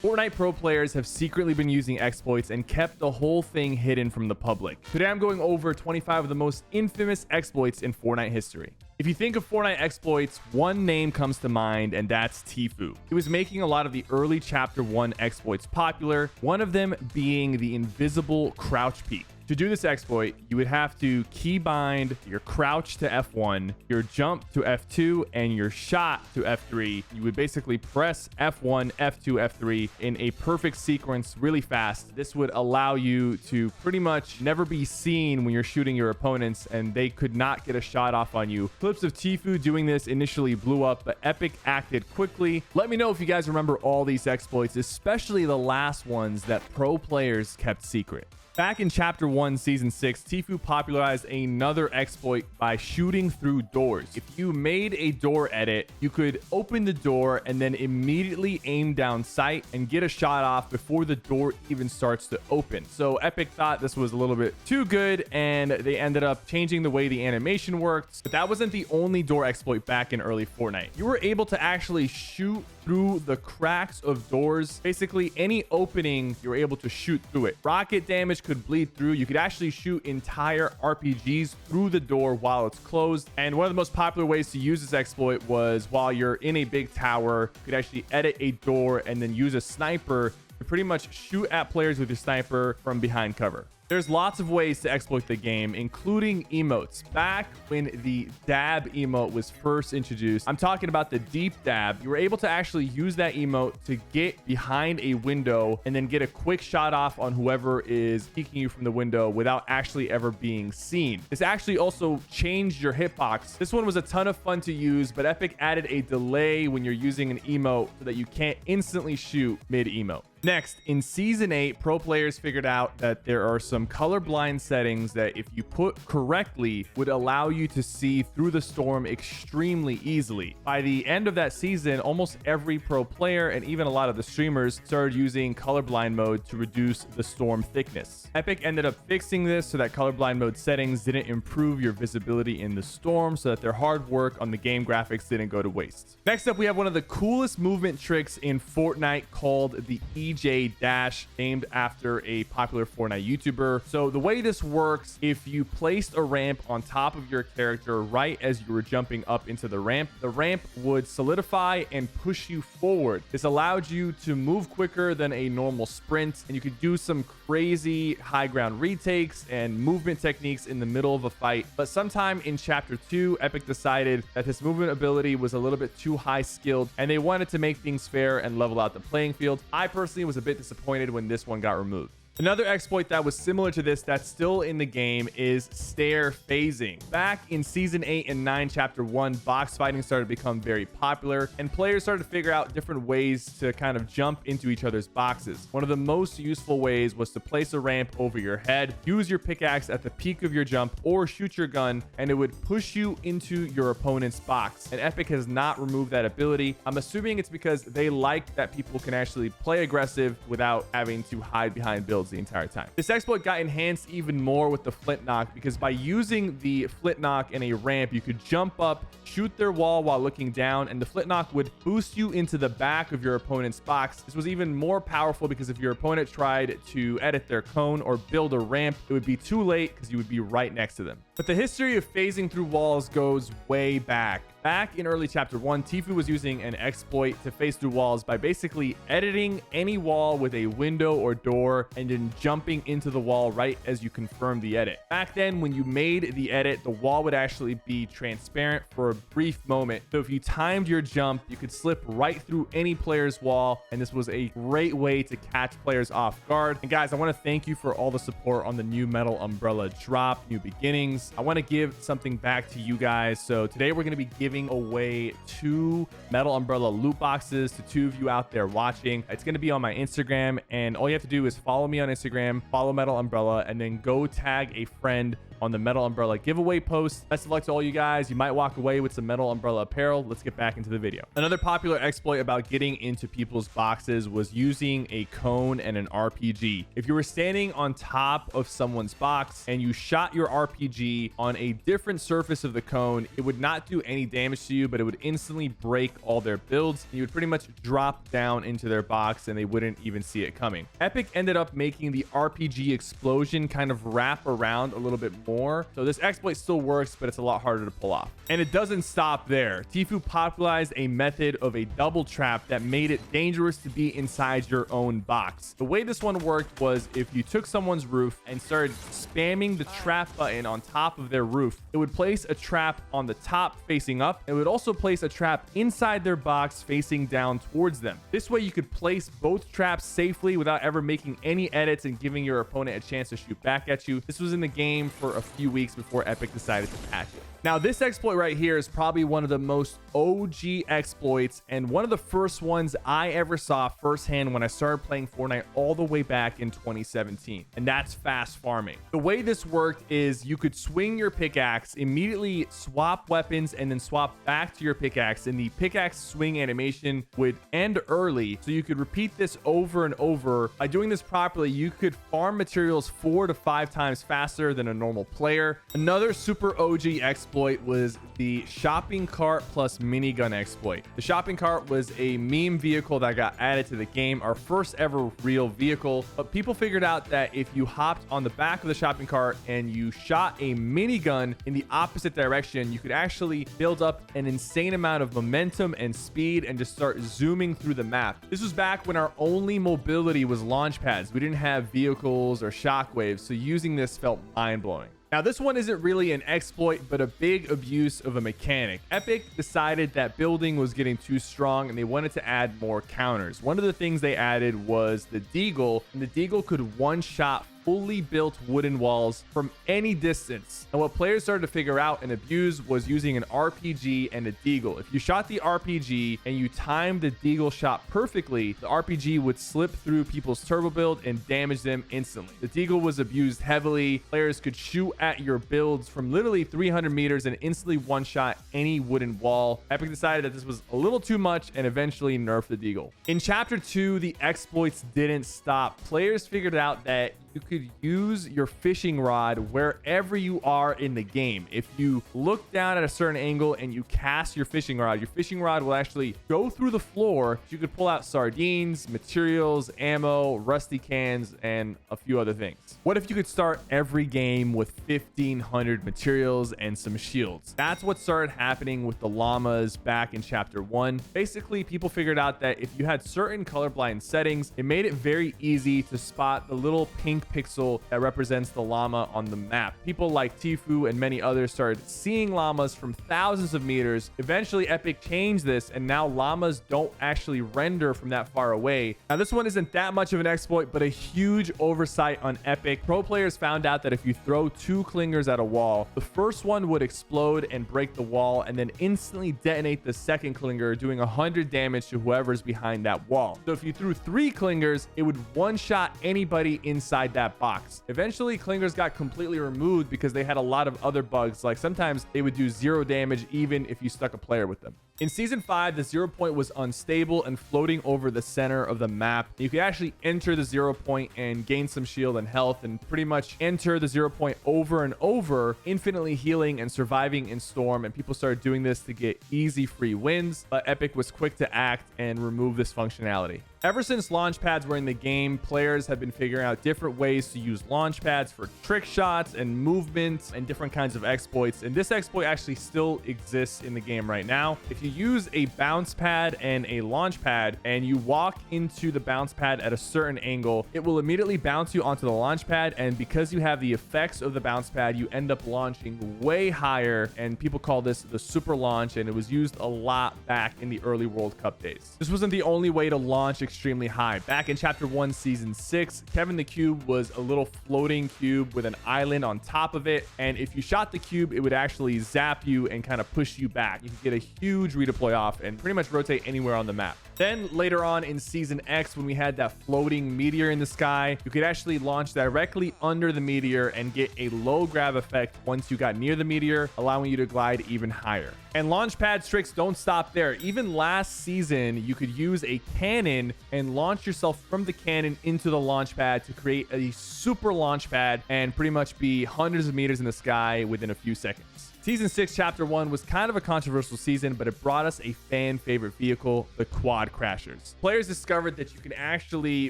Fortnite pro players have secretly been using exploits and kept the whole thing hidden from the public. Today I'm going over 25 of the most infamous exploits in Fortnite history. If you think of Fortnite exploits, one name comes to mind, and that's Tfue. He was making a lot of the early Chapter 1 exploits popular, one of them being the invisible crouch peek. To do this exploit, you would have to keybind your crouch to F1, your jump to F2, and your shot to F3. You would basically press F1, F2, F3 in a perfect sequence really fast. This would allow you to pretty much never be seen when you're shooting your opponents, and they could not get a shot off on you. Clips of Tfue doing this initially blew up, but Epic acted quickly. Let me know if you guys remember all these exploits, especially the last ones that pro players kept secret. Back in Chapter 1, Season 6, Tfue popularized another exploit by shooting through doors. If you made a door edit, you could open the door and then immediately aim down sight and get a shot off before the door even starts to open. So Epic thought this was a little bit too good, and they ended up changing the way the animation worked. But that wasn't the only door exploit back in early Fortnite. You were able to actually shoot through the cracks of doors. Basically, any opening, you were able to shoot through it. Rocket damage could bleed through. You could actually shoot entire RPGs through the door while it's closed. And one of the most popular ways to use this exploit was while you're in a big tower, you could actually edit a door and then use a sniper to pretty much shoot at players with your sniper from behind cover. There's lots of ways to exploit the game, including emotes. Back when the dab emote was first introduced, I'm talking about the deep dab, you were able to actually use that emote to get behind a window and then get a quick shot off on whoever is peeking you from the window without actually ever being seen. This actually also changed your hitbox. This one was a ton of fun to use, but Epic added a delay when you're using an emote so that you can't instantly shoot mid-emote. Next, in Season 8, pro players figured out that there are some colorblind settings that, if you put correctly, would allow you to see through the storm extremely easily. By the end of that season, almost every pro player and even a lot of the streamers started using colorblind mode to reduce the storm thickness. Epic ended up fixing this so that colorblind mode settings didn't improve your visibility in the storm, so that their hard work on the game graphics didn't go to waste. Next up, we have one of the coolest movement tricks in Fortnite called the EJ Dash, named after a popular Fortnite YouTuber. So the way this works, if you placed a ramp on top of your character right as you were jumping up into the ramp would solidify and push you forward. This allowed you to move quicker than a normal sprint, and you could do some crazy high ground retakes and movement techniques in the middle of a fight. But sometime in Chapter 2, Epic decided that this movement ability was a little bit too high skilled, and they wanted to make things fair and level out the playing field. I personally was a bit disappointed when this one got removed. Another exploit that was similar to this that's still in the game is STAIR phasing. Back in Season 8 and 9, Chapter 1, box fighting started to become very popular, and players started to figure out different ways to kind of jump into each other's boxes. One of the most useful ways was to place a ramp over your head, use your pickaxe at the peak of your jump, or shoot your gun, and it would push you into your opponent's box. And Epic has not removed that ability. I'm assuming it's because they like that people can actually play aggressive without having to hide behind builds the entire time. This exploit got enhanced even more with the FLINTKNOCK, because by using the FLINTKNOCK in a ramp, you could jump up, shoot their wall while looking down, and the FLINTKNOCK would boost you into the back of your opponent's box. This was even more powerful because if your opponent tried to edit their cone or build a ramp, it would be too late because you would be right next to them. But the history of phasing through walls goes way back. Back in early Chapter 1, Tfue was using an exploit to phase through walls by basically editing any wall with a window or door and then jumping into the wall right as you confirm the edit. Back then, when you made the edit, the wall would actually be transparent for a brief moment. So if you timed your jump, you could slip right through any player's wall, and this was a great way to catch players off guard. And guys, I want to thank you for all the support on the new Metal Umbrella drop, New Beginnings. I want to give something back to you guys. So today we're going to be giving away 2 Metal Umbrella loot boxes to 2 of you out there watching. It's going to be on my Instagram, and all you have to do is follow me on Instagram, follow Metal Umbrella, and then go tag a friend on the Metal Umbrella giveaway post. Best of luck to all you guys. You might walk away with some Metal Umbrella apparel. Let's get back into the video. Another popular exploit about getting into people's boxes was using a cone and an RPG. If you were standing on top of someone's box and you shot your RPG on a different surface of the cone, it would not do any damage to you, but it would instantly break all their builds. You would pretty much drop down into their box and they wouldn't even see it coming. Epic ended up making the RPG explosion kind of wrap around a little bit more. So this exploit still works, but it's a lot harder to pull off. And it doesn't stop there. Tfue popularized a method of a double trap that made it dangerous to be inside your own box. The way this one worked was if you took someone's roof and started spamming the trap button on top of their roof, it would place a trap on the top facing up. It would also place a trap inside their box facing down towards them. This way you could place both traps safely without ever making any edits and giving your opponent a chance to shoot back at you. This was in the game for a few weeks before Epic decided to patch it. Now, this exploit right here is probably one of the most OG exploits and one of the first ones I ever saw firsthand when I started playing Fortnite all the way back in 2017, and that's fast farming. The way this worked is you could swing your pickaxe, immediately swap weapons, and then swap back to your pickaxe, and the pickaxe swing animation would end early, so you could repeat this over and over. By doing this properly, you could farm materials 4 to 5 times faster than a normal player. Another super OG exploit was the shopping cart plus minigun exploit. The shopping cart was a meme vehicle that got added to the game, our first ever real vehicle, but people figured out that if you hopped on the back of the shopping cart and you shot a minigun in the opposite direction, you could actually build up an insane amount of momentum and speed and just start zooming through the map. This was back when our only mobility was launch pads. We didn't have vehicles or shockwaves, so using this felt mind-blowing. Now, this one isn't really an exploit, but a big abuse of a mechanic. Epic decided that building was getting too strong and they wanted to add more counters. One of the things they added was the DEAGLE, and the DEAGLE could one-shot fully built wooden walls from any distance. And what players started to figure out and abuse was using an RPG and a DEAGLE. If you shot the RPG and you timed the DEAGLE shot perfectly, the RPG would slip through people's turbo build and damage them instantly. The DEAGLE was abused heavily. Players could shoot at your builds from literally 300 meters and instantly one-shot any wooden wall. Epic decided that this was a little too much and eventually nerfed the DEAGLE. In Chapter 2, the exploits didn't stop. Players figured out that you could use your fishing rod wherever you are in the game. If you look down at a certain angle and you cast your fishing rod will actually go through the floor. You could pull out sardines, materials, ammo, rusty cans, and a few other things. What if you could start every game with 1,500 materials and some shields? That's what started happening with the llamas back in Chapter 1. Basically, people figured out that if you had certain colorblind settings, it made it very easy to spot the little pink pixel that represents the llama on the map. People like Tfue and many others started seeing llamas from thousands of meters. Eventually, Epic changed this, and now llamas don't actually render from that far away. Now, this one isn't that much of an exploit, but a huge oversight on Epic. Pro players found out that if you throw 2 clingers at a wall, the first one would explode and break the wall, and then instantly detonate the second clinger, doing 100 damage to whoever's behind that wall. So if you threw 3 clingers, it would one-shot anybody inside that box. Eventually, clingers got completely removed because they had a lot of other bugs, like sometimes they would do 0 damage even if you stuck a player with them. In Season 5, the 0 point was unstable and floating over the center of the map. You could actually enter the 0 point and gain some shield and health and pretty much enter the 0 point over and over, infinitely healing and surviving in Storm, and people started doing this to get easy free wins, but Epic was quick to act and remove this functionality. Ever since launch pads were in the game, players have been figuring out different ways to use launch pads for trick shots and movements and different kinds of exploits, and this exploit actually still exists in the game right now. If you use a bounce pad and a launch pad and you walk into the bounce pad at a certain angle, it will immediately bounce you onto the launch pad, and because you have the effects of the bounce pad, you end up launching way higher, and people call this the super launch, and it was used a lot back in the early World Cup days. This wasn't the only way to launch extremely high. Back in Chapter 1, Season 6, Kevin the Cube was a little floating cube with an island on top of it, and if you shot the cube, it would actually zap you and kind of push you back. You could get a huge redeploy off and pretty much rotate anywhere on the map. Then later on in Season X, when we had that floating meteor in the sky, you could actually launch directly under the meteor and get a low grab effect once you got near the meteor, allowing you to glide even higher. And Launchpad's tricks don't stop there. Even last season, you could use a cannon and launch yourself from the cannon into the Launchpad to create a super Launchpad and pretty much be hundreds of meters in the sky within a few seconds. Season 6, Chapter 1 was kind of a controversial season, but it brought us a fan favorite vehicle, the Quad Crashers. Players discovered that you can actually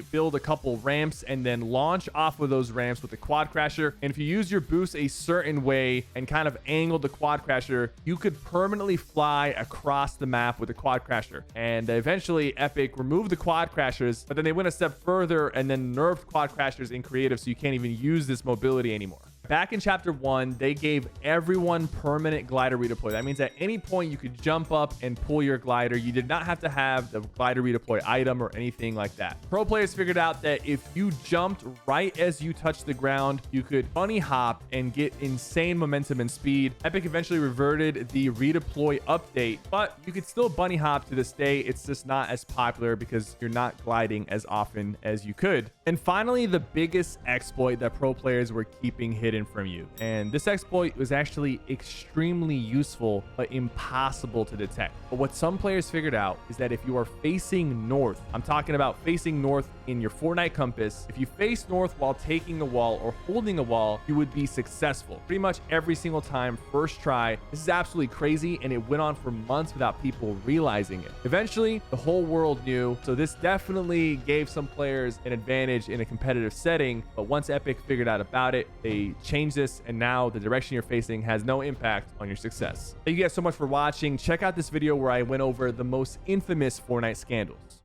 build a couple ramps and then launch off of those ramps with the Quad Crasher. And if you use your boost a certain way and kind of angle the Quad Crasher, you could permanently fly across the map with the Quad Crasher. And eventually Epic removed the Quad Crashers, but then they went a step further and then nerfed Quad Crashers in creative, so you can't even use this mobility anymore. Back in Chapter 1, they gave everyone permanent glider redeploy. That means at any point you could jump up and pull your glider. You did not have to have the glider redeploy item or anything like that. Pro players figured out that if you jumped right as you touched the ground, you could bunny hop and get insane momentum and speed. Epic eventually reverted the redeploy update, but you could still bunny hop to this day. It's just not as popular because you're not gliding as often as you could. And finally, the biggest exploit that pro players were keeping hidden from you. And this exploit was actually extremely useful, but impossible to detect. But what some players figured out is that if you are facing north, I'm talking about facing north in your Fortnite compass, if you face north while taking a wall or holding a wall, you would be successful pretty much every single time, first try. This is absolutely crazy, and it went on for months without people realizing it. Eventually, the whole world knew, so this definitely gave some players an advantage in a competitive setting. But once Epic figured out about it, they changed this, and now the direction you're facing has no impact on your success. Thank you guys so much for watching. Check out this video where I went over the most infamous Fortnite scandals.